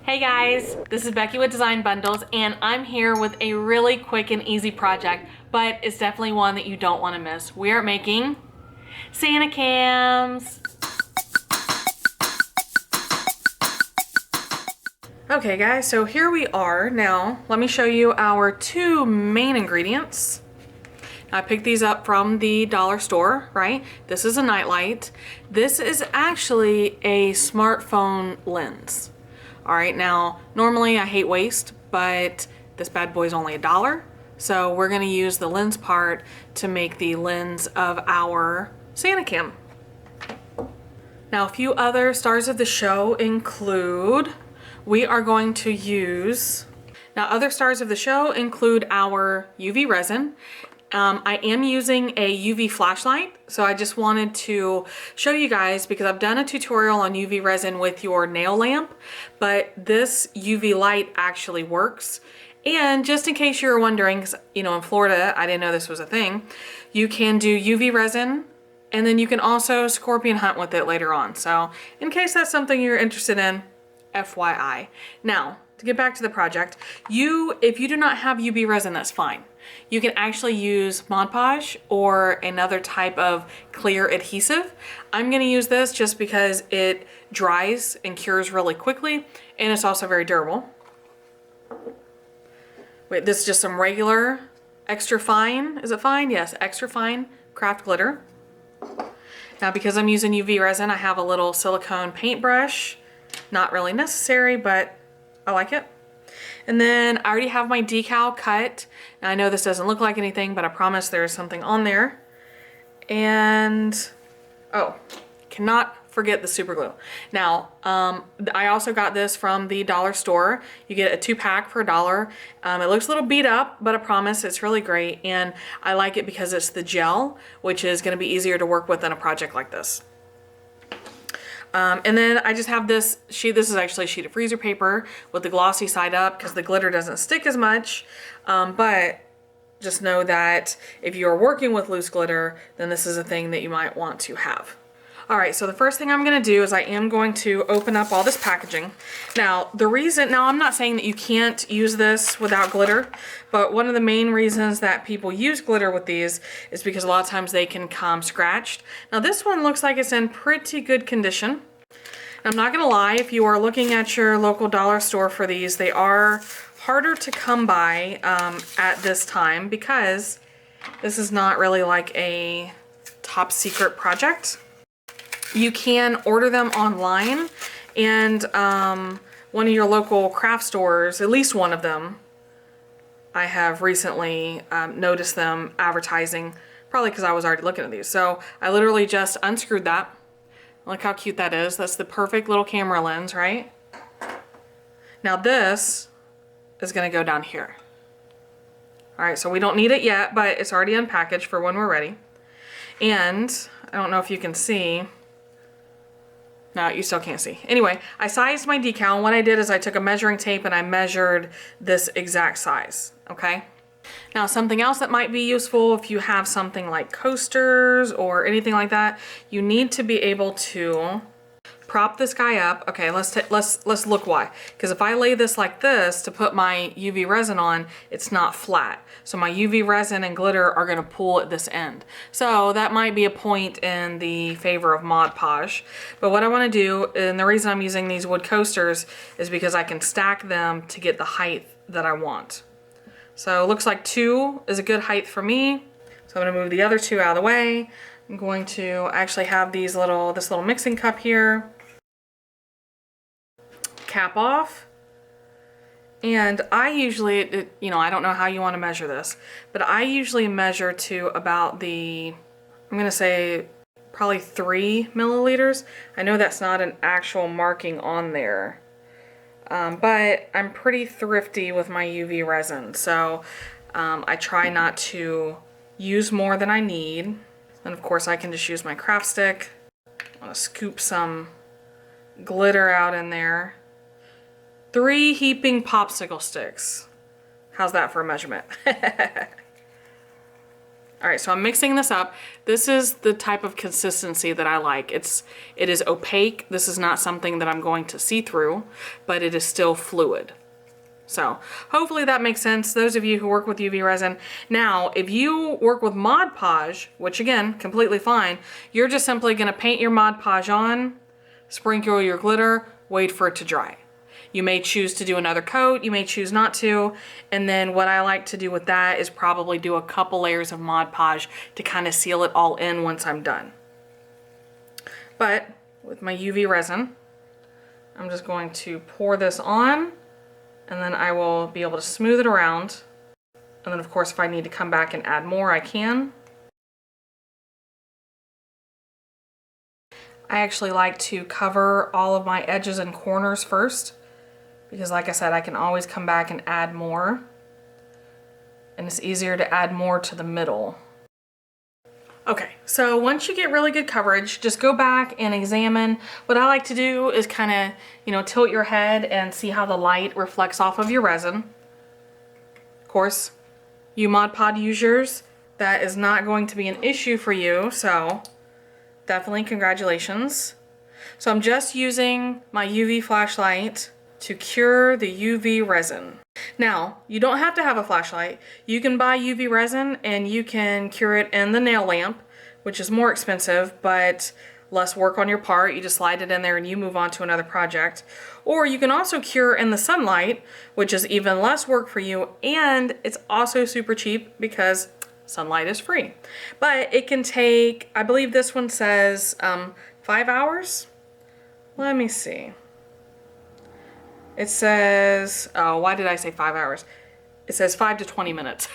Hey guys, this is Becky with Design Bundles, and I'm here with a really quick and easy project, but it's definitely one that you don't want to miss. We are making Santa cams. Okay guys, so here we are. Now, let me show you our two main ingredients. I picked these up from the dollar store, right? This is a nightlight. This is actually a smartphone lens. All right, now, normally I hate waste, but this bad boy is only $1. So we're gonna use the lens part to make the lens of our Santa cam. Now, a few other stars of the show include, other stars of the show include our UV resin. I am using a UV flashlight, so I just wanted to show you guys because I've done a tutorial on UV resin with your nail lamp, but this UV light actually works. And just in case you're wondering, you know, in Florida, I didn't know this was a thing, you can do UV resin and then you can also scorpion hunt with it later on. So in case that's something you're interested in, FYI. Now, to get back to the project, if you do not have UV resin, that's fine. You can actually use Mod Podge or another type of clear adhesive. I'm gonna use this just because it dries and cures really quickly, and it's also very durable. Wait, this is just some regular, extra fine, is it fine? Yes, extra fine craft glitter. Now, because I'm using UV resin, I have a little silicone paintbrush. Not really necessary, but I like it. And then I already have my decal cut. Now I know this doesn't look like anything, but I promise there's something on there. And, oh, cannot forget the super glue. Now, I also got this from the dollar store. You get a 2-pack for $1. It looks a little beat up, but I promise it's really great. And I like it because it's the gel, which is gonna be easier to work with in a project like this. And then I just have this sheet. This is actually a sheet of freezer paper with the glossy side up because the glitter doesn't stick as much. But just know that if you're working with loose glitter, then this is a thing that you might want to have. All right, so the first thing I'm gonna do is I am going to open up all this packaging. Now, I'm not saying that you can't use this without glitter, but one of the main reasons that people use glitter with these is because a lot of times they can come scratched. Now, this one looks like it's in pretty good condition. I'm not gonna lie, if you are looking at your local dollar store for these, they are harder to come by at this time because this is not really like a top secret project. You can order them online, and one of your local craft stores, at least one of them, I have recently noticed them advertising, probably because I was already looking at these. So I literally just unscrewed that. Look how cute that is. That's the perfect little camera lens, right? Now this is gonna go down here. All right, so we don't need it yet, but it's already unpackaged for when we're ready. And I don't know if you can see. No, you still can't see. Anyway, I sized my decal, and what I did is I took a measuring tape and I measured this exact size, okay? Now, something else that might be useful if you have something like coasters or anything like that, you need to be able to prop this guy up. Okay, let's look why. Because if I lay this like this to put my UV resin on, it's not flat. So my UV resin and glitter are gonna pull at this end. So that might be a point in the favor of Mod Podge. But what I wanna do, and the reason I'm using these wood coasters is because I can stack them to get the height that I want. So it looks like 2 is a good height for me. So I'm gonna move the other 2 out of the way. I'm going to actually have this little mixing cup here. Cap off, and I usually, you know, I don't know how you want to measure this, but I usually measure to about I'm gonna say probably 3 milliliters. I know that's not an actual marking on there, but I'm pretty thrifty with my UV resin, so I try not to use more than I need. And of course I can just use my craft stick. I'm gonna scoop some glitter out in there. 3 heaping popsicle sticks. How's that for a measurement? All right, so I'm mixing this up. This is the type of consistency that I like. It is opaque. This is not something that I'm going to see through, but it is still fluid. So hopefully that makes sense. Those of you who work with UV resin. Now, if you work with Mod Podge, which again, completely fine, you're just simply gonna paint your Mod Podge on, sprinkle your glitter, wait for it to dry. You may choose to do another coat, you may choose not to, and then what I like to do with that is probably do a couple layers of Mod Podge to kind of seal it all in once I'm done. But with my UV resin, I'm just going to pour this on, and then I will be able to smooth it around. And then of course, if I need to come back and add more, I can. I actually like to cover all of my edges and corners first, because like I said, I can always come back and add more. And it's easier to add more to the middle. Okay, so once you get really good coverage, just go back and examine. What I like to do is kind of, you know, tilt your head and see how the light reflects off of your resin. Of course, you Mod Podge users, that is not going to be an issue for you, so definitely congratulations. So I'm just using my UV flashlight to cure the UV resin. Now, you don't have to have a flashlight. You can buy UV resin and you can cure it in the nail lamp, which is more expensive, but less work on your part. You just slide it in there and you move on to another project. Or you can also cure in the sunlight, which is even less work for you, and it's also super cheap because sunlight is free. But it can take, I believe this one says 5 hours. Let me see. It says, oh, why did I say 5 hours? It says 5 to 20 minutes.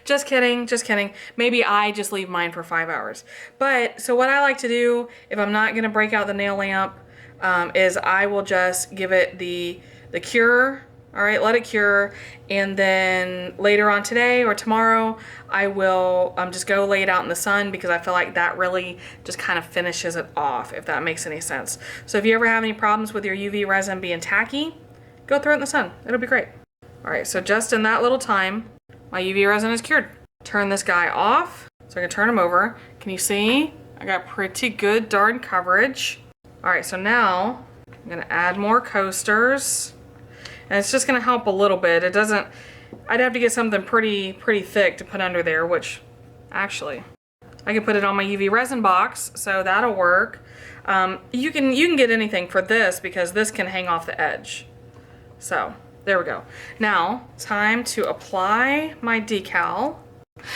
Just kidding, just kidding. Maybe I just leave mine for 5 hours. But, so what I like to do, if I'm not gonna break out the nail lamp, is I will just give it the cure. All right, let it cure, and then later on today or tomorrow, I will just go lay it out in the sun, because I feel like that really just kind of finishes it off, if that makes any sense. So if you ever have any problems with your UV resin being tacky, go throw it in the sun. It'll be great. All right, so just in that little time, my UV resin is cured. Turn this guy off, so I can turn him over. Can you see? I got pretty good darn coverage. All right, so now I'm gonna add more coasters. And it's just gonna help a little bit. It doesn't, I'd have to get something pretty thick to put under there, which actually, I can put it on my UV resin box, so that'll work. You can get anything for this, because this can hang off the edge. So, there we go. Now, time to apply my decal.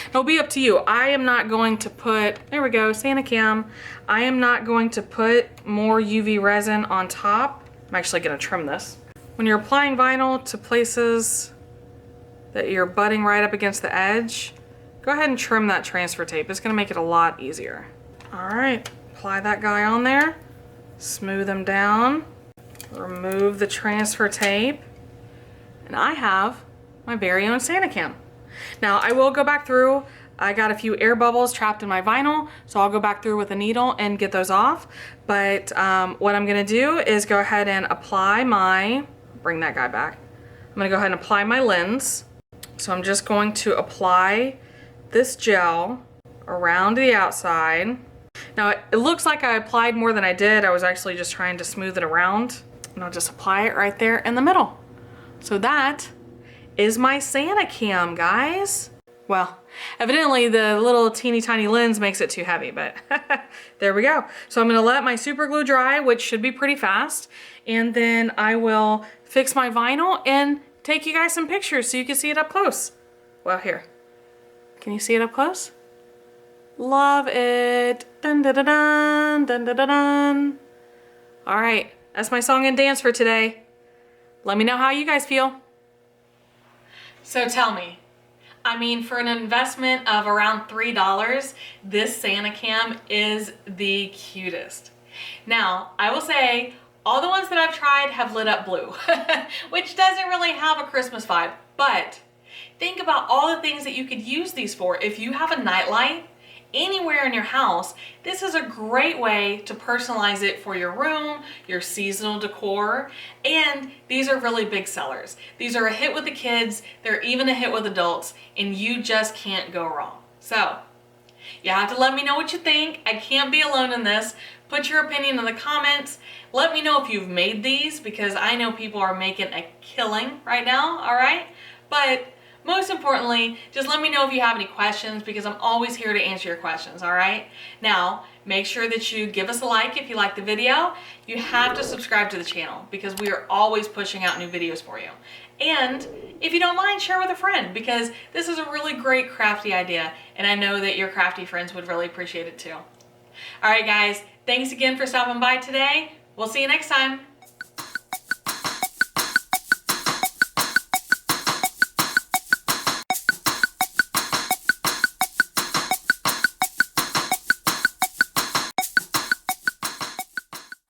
It'll be up to you. I am not going to put, there we go, Santa Cam. I am not going to put more UV resin on top. I'm actually gonna trim this. When you're applying vinyl to places that you're butting right up against the edge, go ahead and trim that transfer tape. It's gonna make it a lot easier. All right, apply that guy on there, smooth them down, remove the transfer tape, and I have my very own Santa Cam. Now I will go back through. I got a few air bubbles trapped in my vinyl, so I'll go back through with a needle and get those off. But what I'm gonna do is go ahead and apply my, bring that guy back. I'm gonna go ahead and apply my lens. So I'm just going to apply this gel around the outside. Now it looks like I applied more than I did. I was actually just trying to smooth it around. And I'll just apply it right there in the middle. So that is my Santa Cam, guys. Well, evidently the little teeny tiny lens makes it too heavy, but there we go. So I'm gonna let my super glue dry, which should be pretty fast, and then I will fix my vinyl and take you guys some pictures so you can see it up close. Well, here, can you see it up close? Love it. Dun dun dun dun dun dun dun dun. All right, that's my song and dance for today. Let me know how you guys feel. So tell me, I mean, for an investment of around $3, this Santa Cam is the cutest. Now, I will say, all the ones that I've tried have lit up blue, which doesn't really have a Christmas vibe, but think about all the things that you could use these for. If you have a nightlight anywhere in your house, this is a great way to personalize it for your room, your seasonal decor, and these are really big sellers. These are a hit with the kids, they're even a hit with adults, and you just can't go wrong. So you have to let me know what you think. I can't be alone in this. Put your opinion in the comments. Let me know if you've made these, because I know people are making a killing right now, all right? But most importantly, just let me know if you have any questions, because I'm always here to answer your questions, all right? Now, make sure that you give us a like if you like the video. You have to subscribe to the channel, because we are always pushing out new videos for you. And if you don't mind, share with a friend, because this is a really great crafty idea, and I know that your crafty friends would really appreciate it too. All right, guys, thanks again for stopping by today. We'll see you next time.